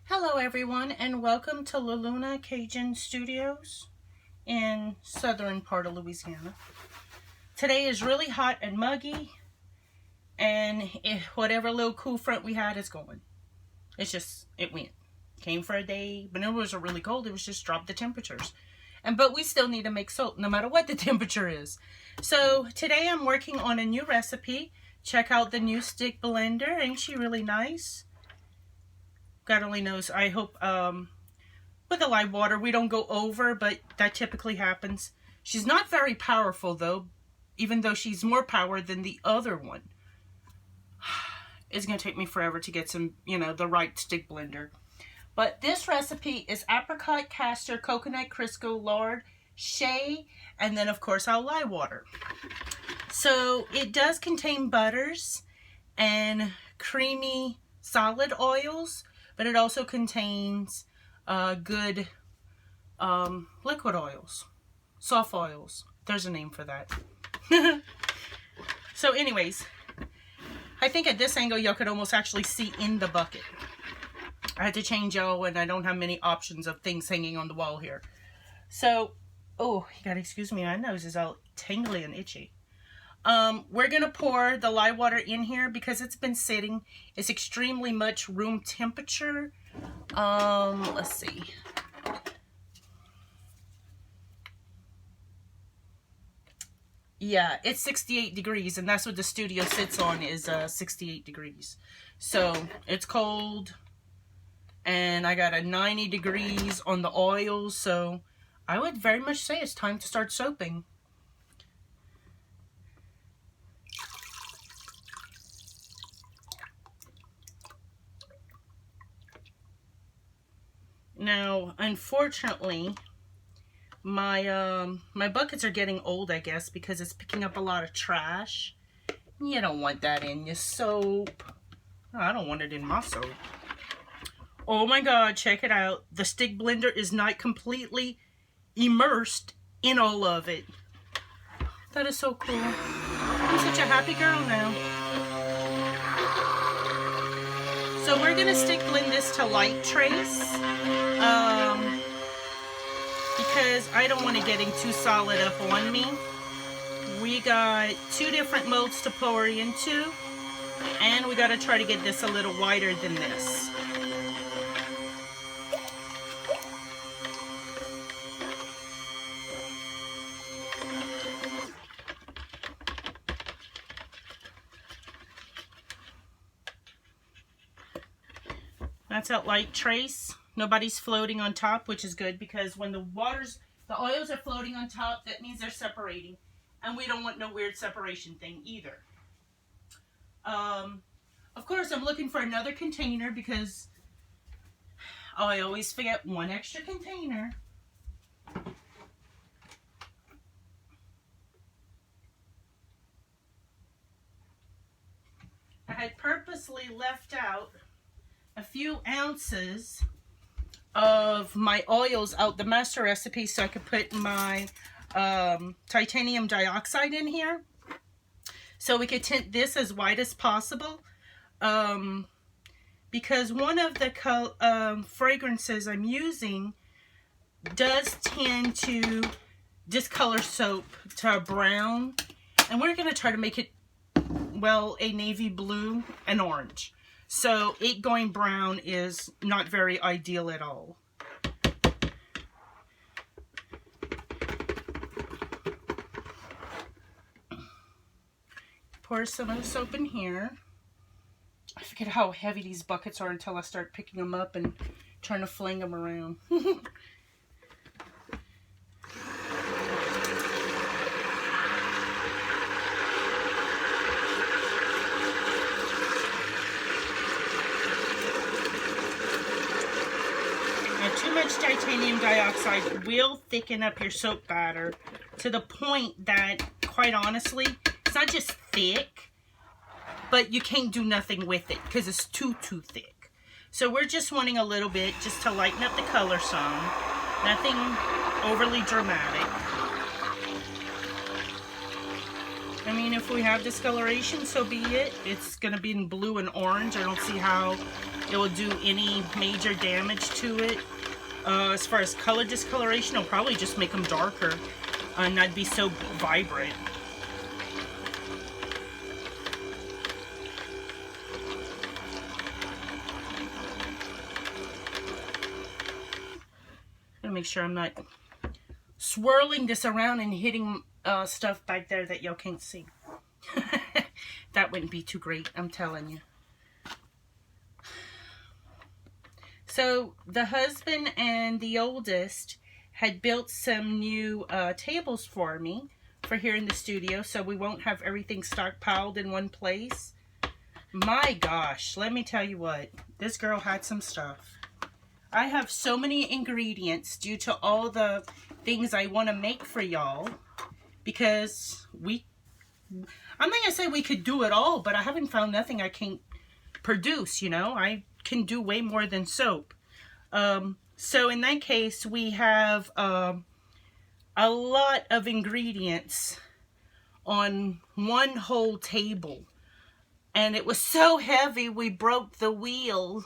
Hello everyone and welcome to La Luna Cajun Studios in southern part of Louisiana. Today is really hot and muggy, and whatever little cool front we had is gone. It went. Came for a day, but it wasn't really cold. It was just dropped the temperatures. But we still need to make soap no matter what the temperature is. So today I'm working on a new recipe. Check out the new stick blender. Ain't she really nice? God only knows. I hope with the live water we don't go over, but that typically happens. She's not very powerful though, even though she's more power than the other one. It's going to take me forever to get some, the right stick blender. But this recipe is apricot, castor, coconut, Crisco, lard, shea, and then of course our lye water. So it does contain butters and creamy solid oils, but it also contains good liquid oils, soft oils. There's a name for that. So anyways, I think at this angle y'all could almost actually see in the bucket. I had to change y'all and I don't have many options of things hanging on the wall here. So, oh, you gotta excuse me, my nose is all tingly and itchy. We're gonna pour the lye water in here because it's been sitting. It's extremely much room temperature. Let's see. Yeah, it's 68 degrees, and that's what the studio sits on, is 68 degrees. So it's cold, and I got a 90 degrees on the oil, so I would very much say it's time to start soaping. Now, unfortunately, my buckets are getting old, I guess, because it's picking up a lot of trash. You don't want that in your soap. Oh, I don't want it in my soap. Oh my God, check it out. The stick blender is not completely immersed in all of it. That is so cool. I'm such a happy girl now. So we're gonna stick blend this to light trace. Because I don't want it getting too solid up on me. We got 2 different molds to pour into, and we got to try to get this a little wider than this. That's at light trace. Nobody's floating on top, which is good, because when the oils are floating on top, that means they're separating. And we don't want no weird separation thing either. Of course, I'm looking for another container because I always forget one extra container. I had purposely left out a few ounces of my oils out the master recipe so I could put my titanium dioxide in here, so we could tint this as white as possible, because one of the fragrances I'm using does tend to discolor soap to brown, and we're going to try to make it, well, a navy blue and orange. So it going brown is not very ideal at all. Pour some of the soap in here. I forget how heavy these buckets are until I start picking them up and trying to fling them around. Too much titanium dioxide will thicken up your soap batter to the point that, quite honestly, it's not just thick, but you can't do nothing with it because it's too thick. So we're just wanting a little bit just to lighten up the color some. Nothing overly dramatic. I mean, if we have discoloration, so be it. It's going to be in blue and orange. I don't see how it will do any major damage to it. As far as color discoloration, it'll probably just make them darker and not be so vibrant. I'm gonna make sure I'm not swirling this around and hitting stuff back there that y'all can't see. That wouldn't be too great, I'm telling you. So the husband and the oldest had built some new tables for me for here in the studio, so we won't have everything stockpiled in one place. My gosh, let me tell you what, this girl had some stuff. I have so many ingredients due to all the things I want to make for y'all, because I'm not gonna say we could do it all, but I haven't found nothing I can't produce, you know. I can do way more than soap. So in that case, we have a lot of ingredients on one whole table, and it was so heavy we broke the wheel.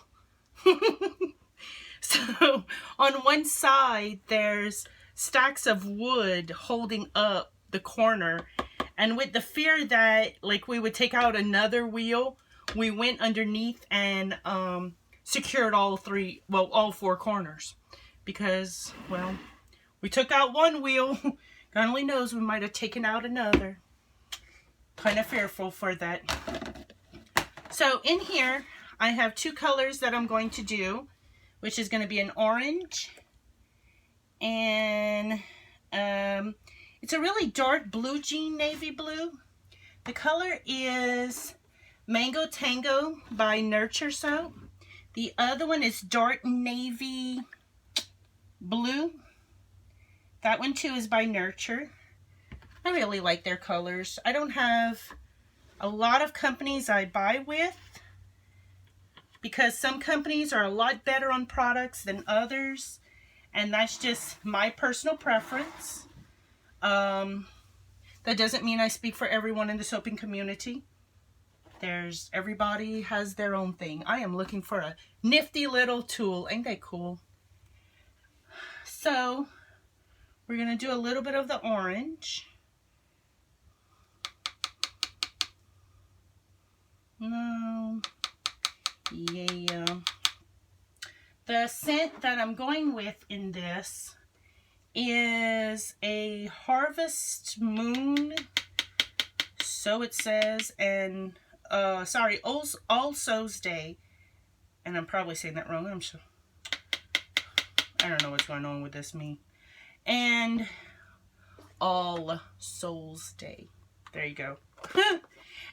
So on one side there's stacks of wood holding up the corner, and with the fear that like we would take out another wheel, we went underneath and secured all four corners, because, well, we took out one wheel, God only knows we might have taken out another. Kind of fearful for that. So in here I have two colors that I'm going to do, which is going to be an orange, and it's a really dark blue jean navy blue. The color is Mango Tango by Nurture Soap. The other one is dark navy blue. That one too is by Nurture. I really like their colors. I don't have a lot of companies I buy with, because some companies are a lot better on products than others, and that's just my personal preference. That doesn't mean I speak for everyone in the soaping community. Everybody has their own thing. I am looking for a nifty little tool. Ain't that cool? So we're gonna do a little bit of the orange. No. Yeah. The scent that I'm going with in this is a Harvest Moon, so it says, and sorry, All Souls Day, and I'm probably saying that wrong. I don't know what's going on with this me. And All Souls Day. There you go.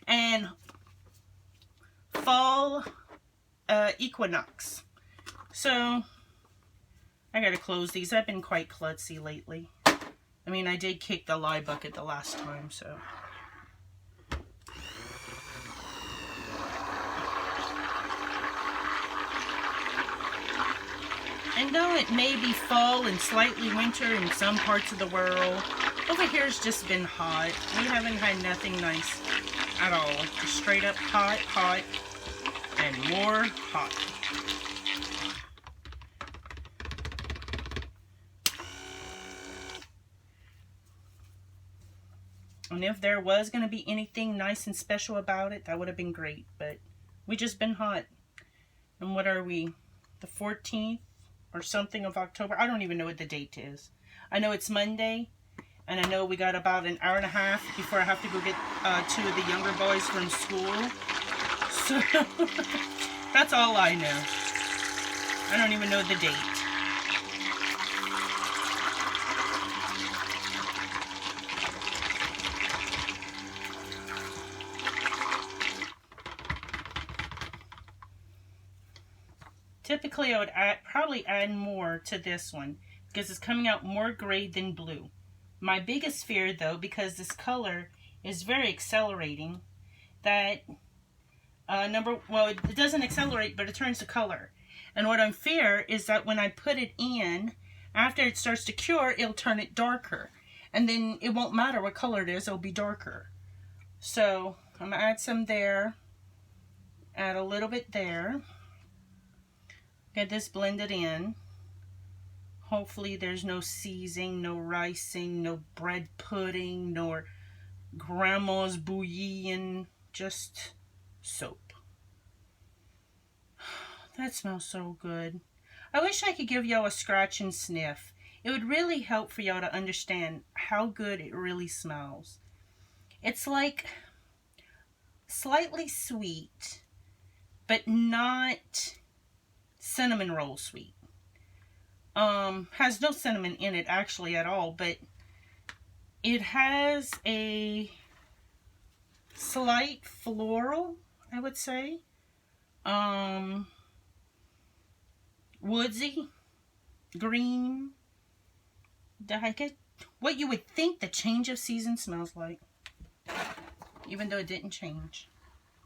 And Fall Equinox. So I gotta close these. I've been quite klutzy lately. I mean, I did kick the lye bucket the last time, so. And though it may be fall and slightly winter in some parts of the world, over here's just been hot. We haven't had nothing nice at all. Just straight up hot, hot, and more hot. And if there was going to be anything nice and special about it, that would have been great. But we just been hot. And what are we? The 14th or something of October? I don't even know what the date is. I know it's Monday. And I know we got about an hour and a half before I have to go get two of the younger boys from school. So that's all I know. I don't even know the date. Typically, I would probably add more to this one because it's coming out more gray than blue. My biggest fear, though, because this color is very accelerating, that it doesn't accelerate, but it turns the color. And what I fear is that when I put it in, after it starts to cure, it'll turn it darker. And then it won't matter what color it is, it'll be darker. So I'm going to add some there, add a little bit there. Get this blended in. Hopefully there's no seizing, no ricing, no bread pudding, nor grandma's bouillon, just soap. That smells so good. I wish I could give y'all a scratch and sniff. It would really help for y'all to understand how good it really smells. It's like slightly sweet, but not cinnamon roll sweet. Has no cinnamon in it actually at all, but it has a slight floral, I would say. Woodsy, green. Did I get what you would think the change of season smells like? Even though it didn't change.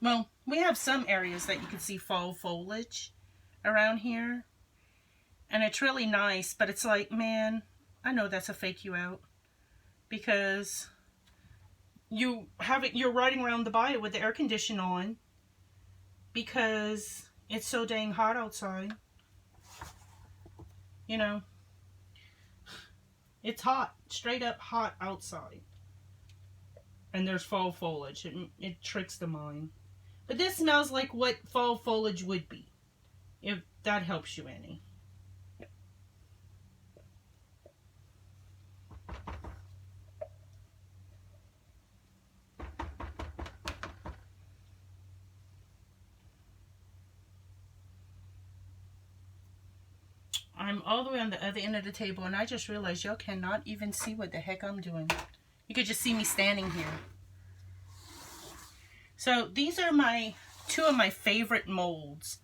Well, we have some areas that you can see fall foliage around here. And it's really nice, but it's like, man, I know that's a fake you out. Because you're riding around the bayou with the air conditioner on. Because it's so dang hot outside. You know. It's hot. Straight up hot outside. And there's fall foliage. It tricks the mind. But this smells like what fall foliage would be. If that helps you any. I'm all the way on the other end of the table, and I just realized y'all cannot even see what the heck I'm doing. You could just see me standing here. So these are two of my favorite molds.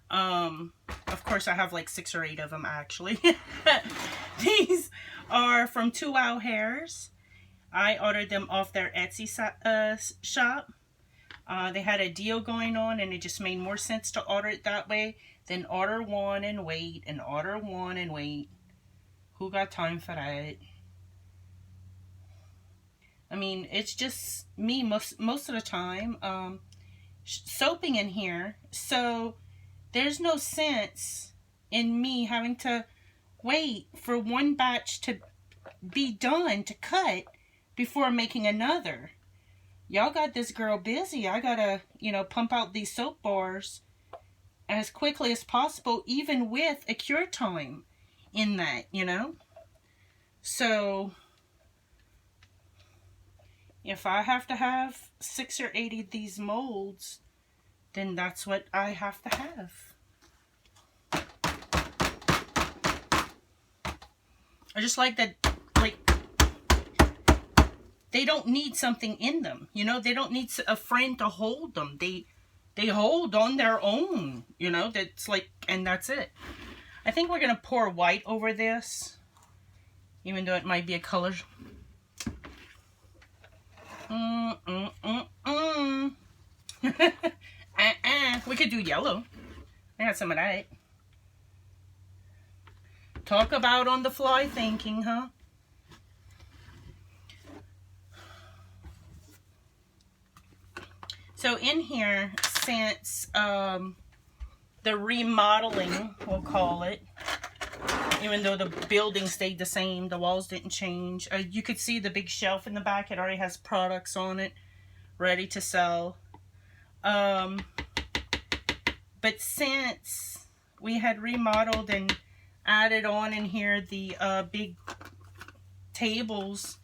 Of course, I have like 6 or 8 of them actually. These are from 2 Wow Hairs. I ordered them off their Etsy shop. They had a deal going on, and it just made more sense to order it that way than order one and wait, and order one and wait. Who got time for that? I mean, it's just me most of the time soaping in here, so there's no sense in me having to wait for one batch to be done to cut before making another. Y'all got this girl busy. I gotta, pump out these soap bars as quickly as possible, even with a cure time in that, So, if I have to have 6 or 8 of these molds, then that's what I have to have. I just like that, they don't need something in them, they don't need a friend to hold them. They hold on their own, that's and that's it. I think we're going to pour white over this, even though it might be a color. We could do yellow. I got some of that. Talk about on the fly thinking, huh? So in here, since the remodeling, we'll call it, even though the building stayed the same, the walls didn't change. You could see the big shelf in the back. It already has products on it, ready to sell. But since we had remodeled and added on in here the big tables,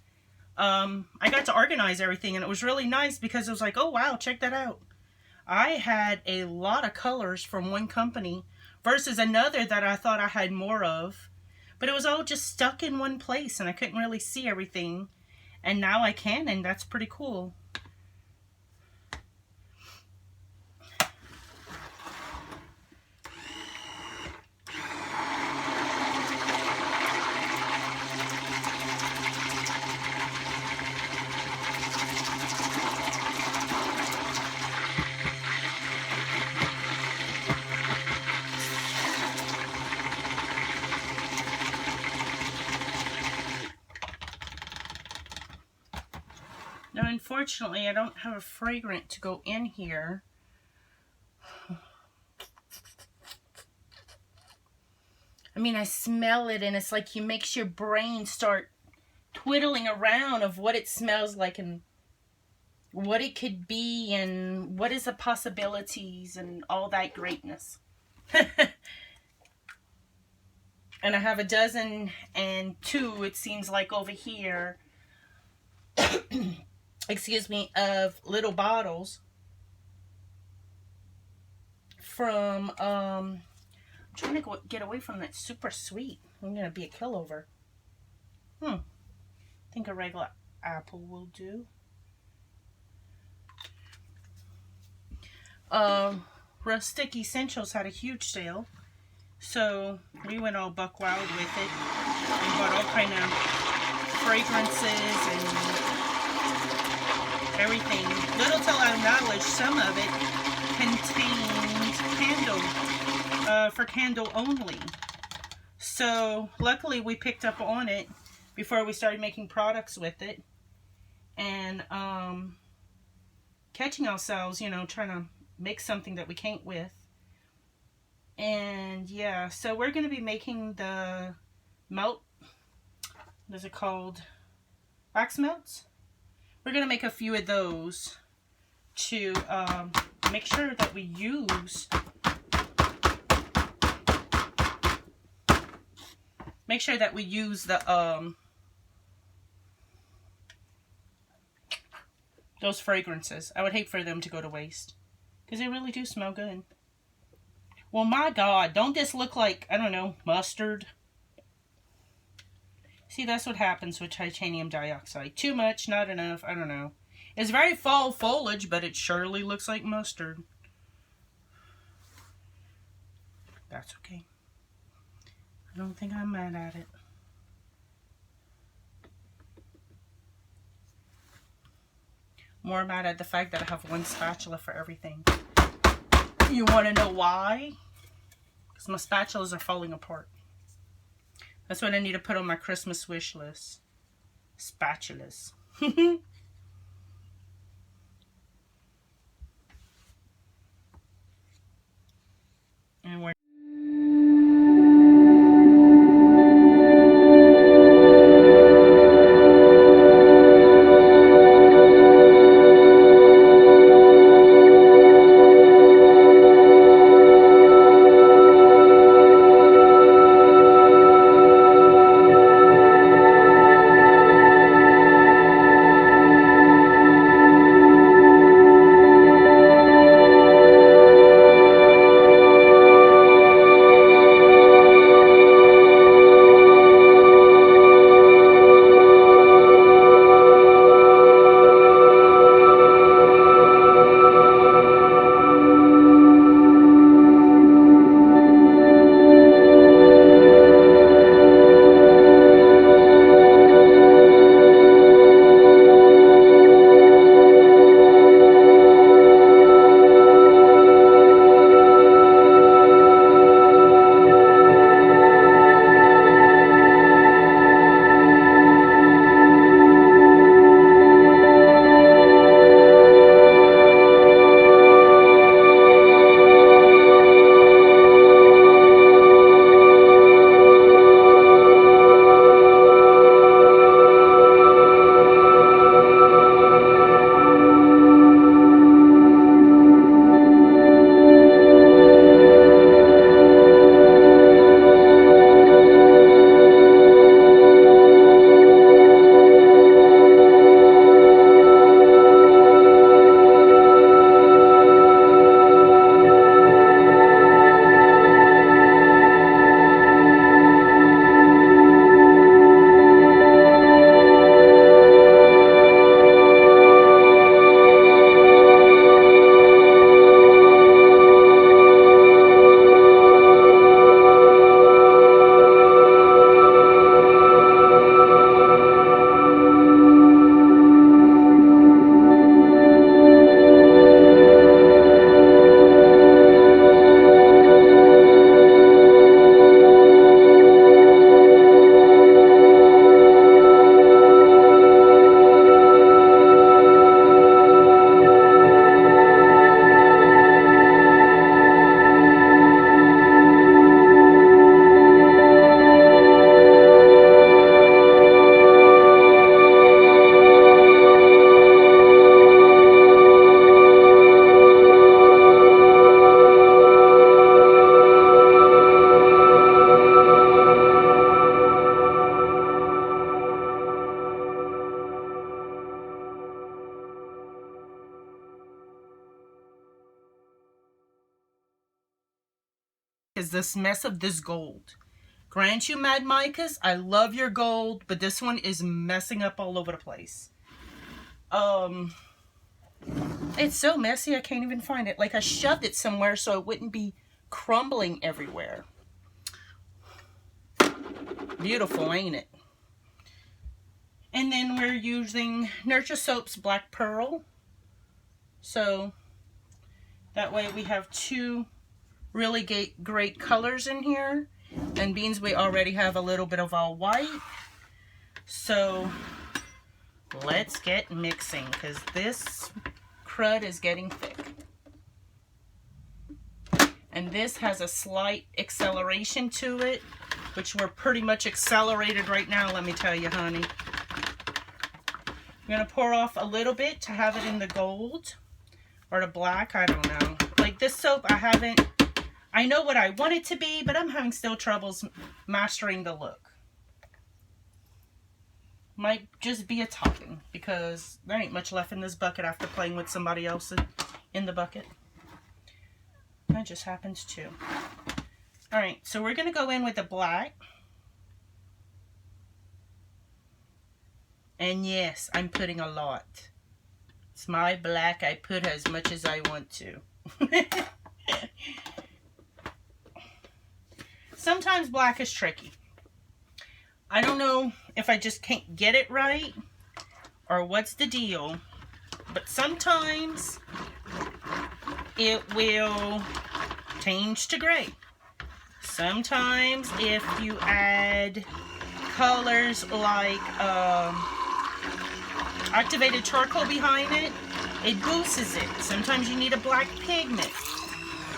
I got to organize everything, and it was really nice because it was like, oh wow, check that out. I had a lot of colors from one company versus another that I thought I had more of, but it was all just stuck in one place and I couldn't really see everything, and now I can, and that's pretty cool. Now, unfortunately, I don't have a fragrant to go in here. I mean, I smell it and it's like you makes your brain start twiddling around of what it smells like and what it could be and what is the possibilities and all that greatness. And I have a dozen and two, it seems like, over here, excuse me, of little bottles from, I'm trying to get away from that super sweet. I'm going to be a killover. I think a regular apple will do. Rustic Essentials had a huge sale. So we went all buck wild with it and bought all kind of fragrances and everything. Little to our knowledge, some of it contained candle, for candle only. So luckily we picked up on it before we started making products with it. And catching ourselves, you know, trying to make something that we can't with. And yeah, so we're going to be making the melt, what is it called? Wax melts? We're going to make a few of those to make sure that we use, the, those fragrances. I would hate for them to go to waste because they really do smell good. Well, my God, don't this look like, I don't know, mustard? See, that's what happens with titanium dioxide. Too much, not enough, I don't know. It's very fall foliage, but it surely looks like mustard. That's okay. I don't think I'm mad at it. More mad at the fact that I have one spatula for everything. You want to know why? Because my spatulas are falling apart. That's what I need to put on my Christmas wish list. Spatulas. And we're this mess of this gold. Grant you, Mad Micas, I love your gold, but this one is messing up all over the place. It's so messy I can't even find it. Like I shoved it somewhere so it wouldn't be crumbling everywhere. Beautiful, ain't it? And then we're using Nurture Soap's Black Pearl. So that way we have two really great colors in here. And beans, we already have a little bit of all white. So let's get mixing because this crud is getting thick. And this has a slight acceleration to it, which we're pretty much accelerated right now, let me tell you, honey. I'm going to pour off a little bit to have it in the gold or the black, I don't know. Like this soap, I know what I want it to be, but I'm having still troubles mastering the look. Might just be a topping because there ain't much left in this bucket after playing with somebody else in the bucket. That just happens too. Alright, so we're going to go in with the black. And yes, I'm putting a lot. It's my black. I put as much as I want to. Sometimes black is tricky. I don't know if I just can't get it right or what's the deal. But sometimes it will change to gray. Sometimes if you add colors like activated charcoal behind it, it boosts it. Sometimes you need a black pigment.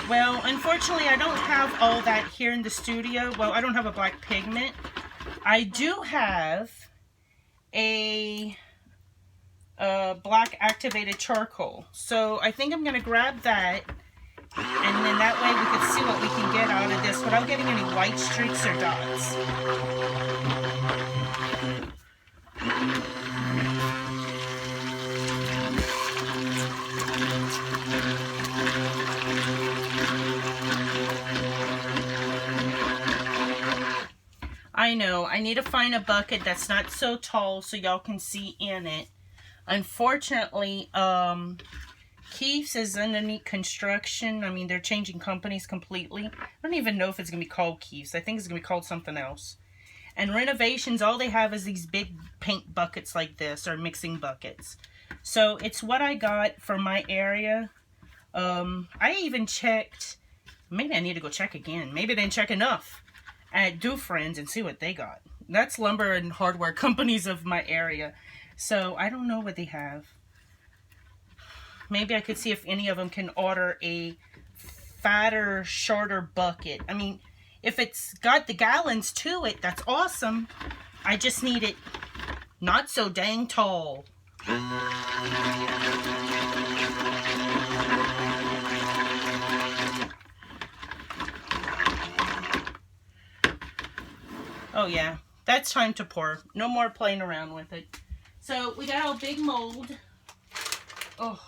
Well, unfortunately, I don't have all that here in the studio. Well, I don't have a black pigment. I do have a black activated charcoal. So I think I'm going to grab that, and then that way we can see what we can get out of this without getting any white streaks or dots. I know, I need to find a bucket that's not so tall so y'all can see in it. Unfortunately, Keith's is underneath construction. I mean, they're changing companies completely. I don't even know if it's going to be called Keith's. I think it's going to be called something else. And renovations, all they have is these big paint buckets like this, or mixing buckets. So it's what I got for my area. I even checked, maybe I need to go check again. Maybe I didn't check enough at Do Friends and see what they got. That's lumber and hardware companies of my area. So I don't know what they have. Maybe I could see if any of them can order a fatter, shorter bucket. I mean, if it's got the gallons to it, that's awesome. I just need it not so dang tall. Oh yeah, that's time to pour. No more playing around with it. So we got our big mold. Oh.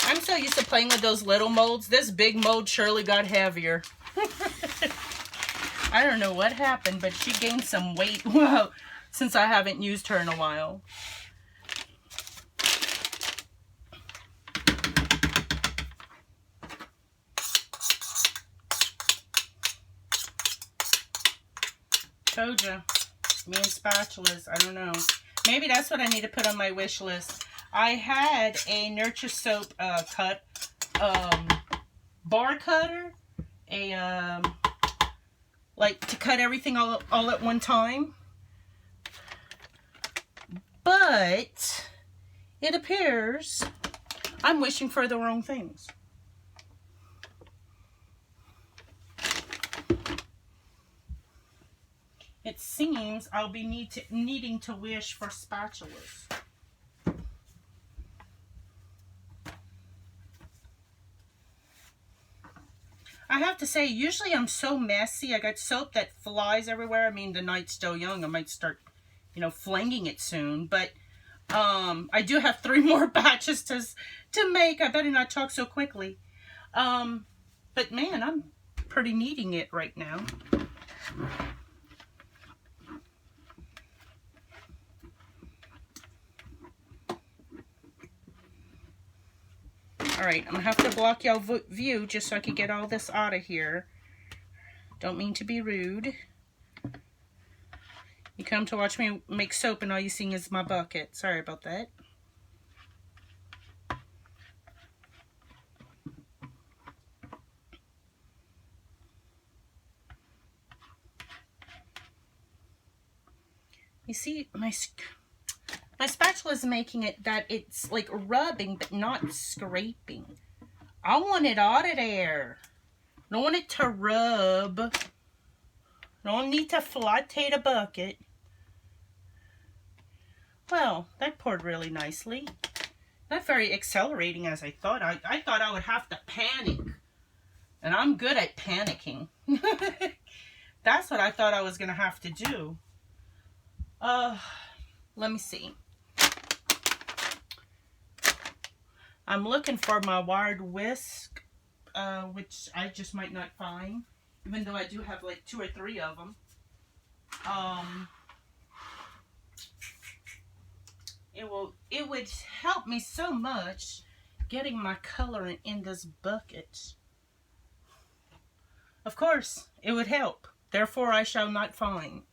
I'm so used to playing with those little molds. This big mold surely got heavier. I don't know what happened, but she gained some weight since I haven't used her in a while. Told ya. Me and spatulas. I don't know. Maybe that's what I need to put on my wish list. I had a Nurture Soap bar cutter, like to cut everything all at one time. But it appears I'm wishing for the wrong things. It seems I'll be needing to wish for spatulas. I have to say, usually I'm so messy. I got soap that flies everywhere. I mean, the night's still young. I might start, flinging it soon. But I do have 3 more batches to make. I better not talk so quickly. But man, I'm pretty needing it right now. Alright, I'm going to have to block y'all view just so I can get all this out of here. Don't mean to be rude. You come to watch me make soap and all you see is my bucket. Sorry about that. You see, my spatula is making it that it's like rubbing but not scraping. I want it out of there. I don't want it to rub. I don't need to flotate a bucket. Well, that poured really nicely. Not very accelerating as I thought. I thought I would have to panic. And I'm good at panicking. That's what I thought I was going to have to do. Let me see. I'm looking for my wired whisk, which I just might not find, even though I do have like 2 or 3 of them. It would help me so much getting my color in this bucket. Of course, it would help. Therefore, I shall not find.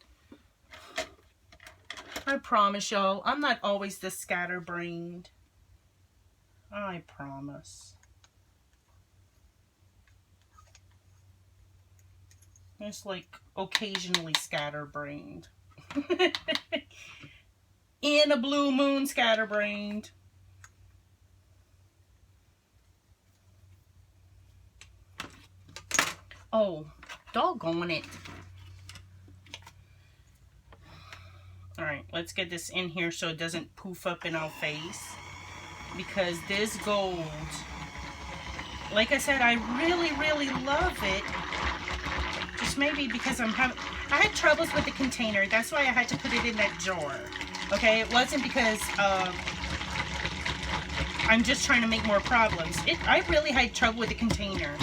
I promise y'all, I'm not always this scatterbrained. I promise. It's like occasionally scatterbrained. In a blue moon scatterbrained. Oh, doggone it. Alright, let's get this in here so it doesn't poof up in our face. Because this gold, like I said, I really, really love it. Just maybe because I had troubles with the container. That's why I had to put it in that jar. Okay, it wasn't because I'm just trying to make more problems. I really had trouble with the container.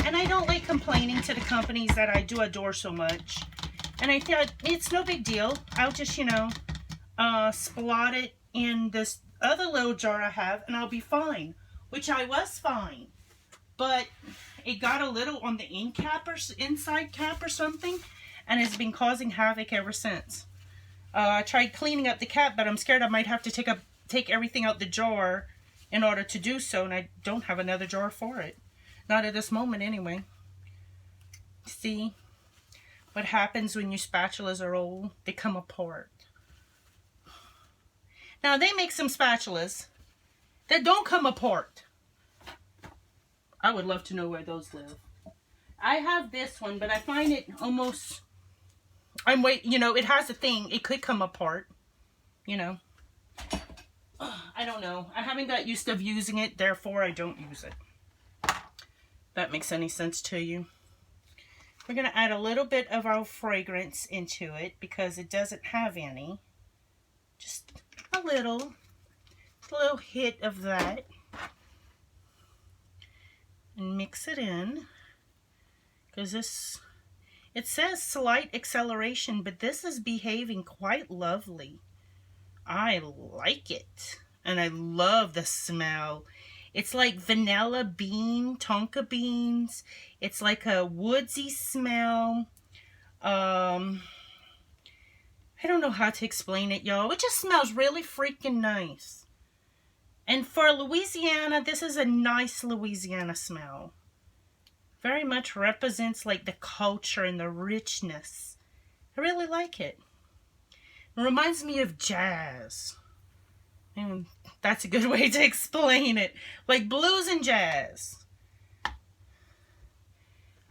And I don't like complaining to the companies that I do adore so much. And I thought, it's no big deal. I'll just, you know, splot it in this other little jar I have and I'll be fine. Which I was fine. But it got a little on the inside cap or something. And it's been causing havoc ever since. I tried cleaning up the cap, but I'm scared I might have to take everything out the jar in order to do so, and I don't have another jar for it. Not at this moment, anyway. See what happens when your spatulas are old? They come apart. Now, they make some spatulas that don't come apart. I would love to know where those live. I have this one, but I find it almost... you know, it has a thing. It could come apart, you know. I don't know. I haven't got used to using it, therefore I don't use it. That makes any sense to you. We're going to add a little bit of our fragrance into it because it doesn't have any. Just a little hit of that. And mix it in. Because this... It says slight acceleration, but this is behaving quite lovely. I like it. And I love the smell. It's like vanilla bean, tonka beans. It's like a woodsy smell. I don't know how to explain it, y'all. It just smells really freaking nice. And for Louisiana, this is a nice Louisiana smell. Very much represents like the culture and the richness. I really like it. It reminds me of jazz. And that's a good way to explain it. Like blues and jazz.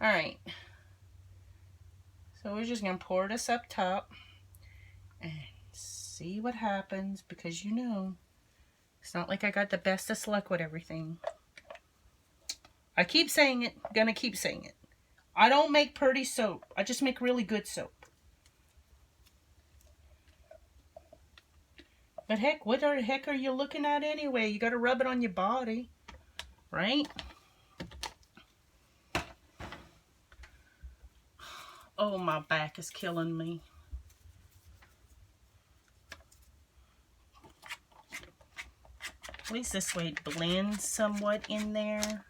Alright. So we're just going to pour this up top. And see what happens. Because you know, it's not like I got the bestest luck with everything. I keep saying it, gonna keep saying it. I don't make pretty soap. I just make really good soap. But heck, what the heck are you looking at anyway? You got to rub it on your body, right? Oh, my back is killing me. At least this way it blends somewhat in there.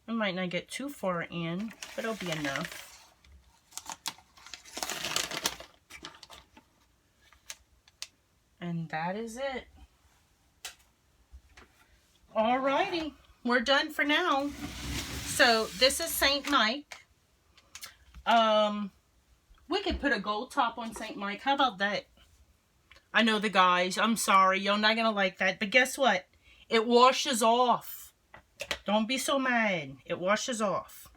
I might not get too far in, but it'll be enough. And that is it. Alrighty, we're done for now. So this is St. Mike. We could put a gold top on St. Mike. How about that? I know the guys. I'm sorry. You're not going to like that. But guess what? It washes off. Don't be so mad. It washes off.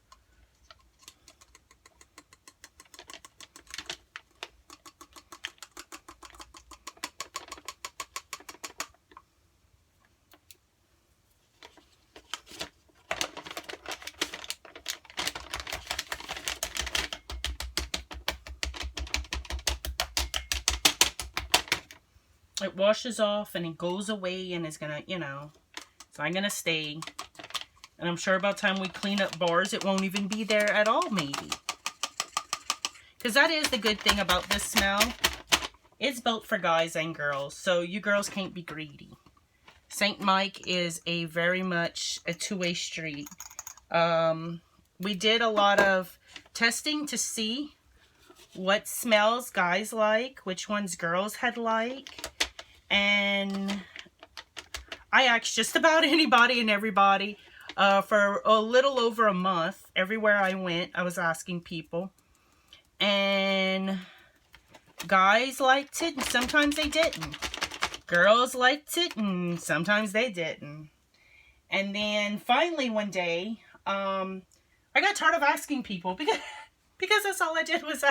It washes off and it goes away and it's gonna, you know, it's not gonna stay. And I'm sure by the time we clean up bars, it won't even be there at all, maybe. Because that is the good thing about this smell. It's built for guys and girls, so you girls can't be greedy. St. Mike is a very much a two-way street. We did a lot of testing to see what smells guys like, which ones girls had like. And I asked just about anybody and everybody for a little over a month. Everywhere I went, I was asking people. And guys liked it and sometimes they didn't. Girls liked it and sometimes they didn't. And then finally one day, I got tired of asking people because that's all I did was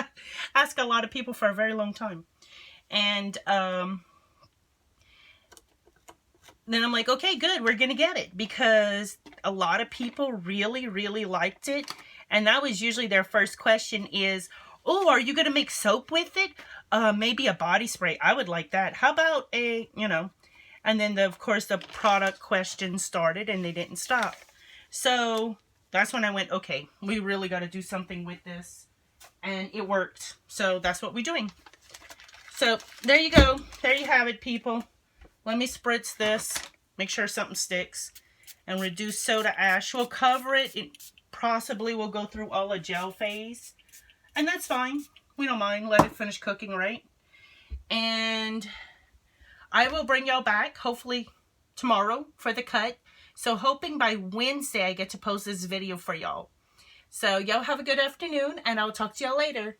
ask a lot of people for a very long time. And then I'm like, okay, good, we're going to get it. Because a lot of people really, really liked it. And that was usually their first question is, oh, are you going to make soap with it? Maybe a body spray. I would like that. How about a, you know. And then, of course, the product questions started and they didn't stop. So that's when I went, okay, we really got to do something with this. And it worked. So that's what we're doing. So there you go. There you have it, people. Let me spritz this, make sure something sticks, and reduce soda ash. We'll cover it. It possibly will go through all a gel phase, and that's fine. We don't mind. Let it finish cooking, right? And I will bring y'all back, hopefully tomorrow, for the cut. So hoping by Wednesday I get to post this video for y'all. So y'all have a good afternoon, and I'll talk to y'all later.